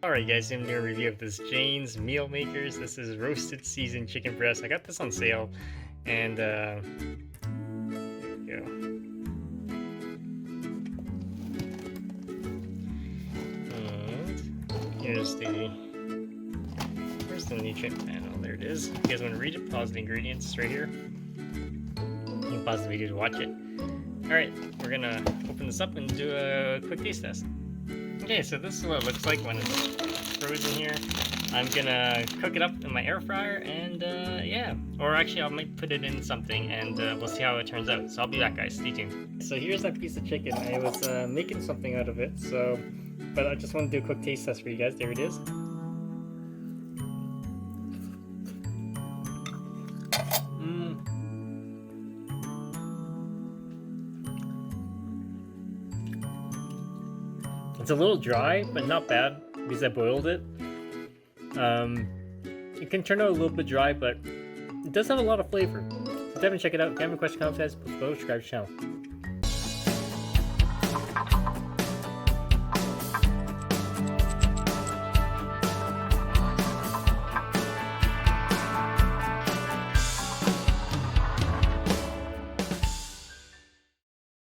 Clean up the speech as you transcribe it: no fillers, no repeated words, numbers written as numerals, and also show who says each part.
Speaker 1: Alright guys, I'm doing a review of this Jane's Meal Makers. This is roasted seasoned chicken breast. I got this on sale, and there we go. And where's the nutrient panel? There it is. If you guys want to read it, pause the ingredients. It's right here. You can pause the video to watch it. Alright, we're gonna open this up and do a quick taste test. Okay, so this is what it looks like when it's frozen here. I'm gonna cook it up in my air fryer and yeah. Or actually I might put it in something and we'll see how it turns out. So I'll be back, guys, stay tuned. So here's that piece of chicken. I was making something out of it, but I just want to do a quick taste test for you guys. There it is. It's a little dry, but not bad because I boiled it. It can turn out a little bit dry, but it does have a lot of flavor. So definitely check it out. If you have any questions, comments, guys, please subscribe to the channel.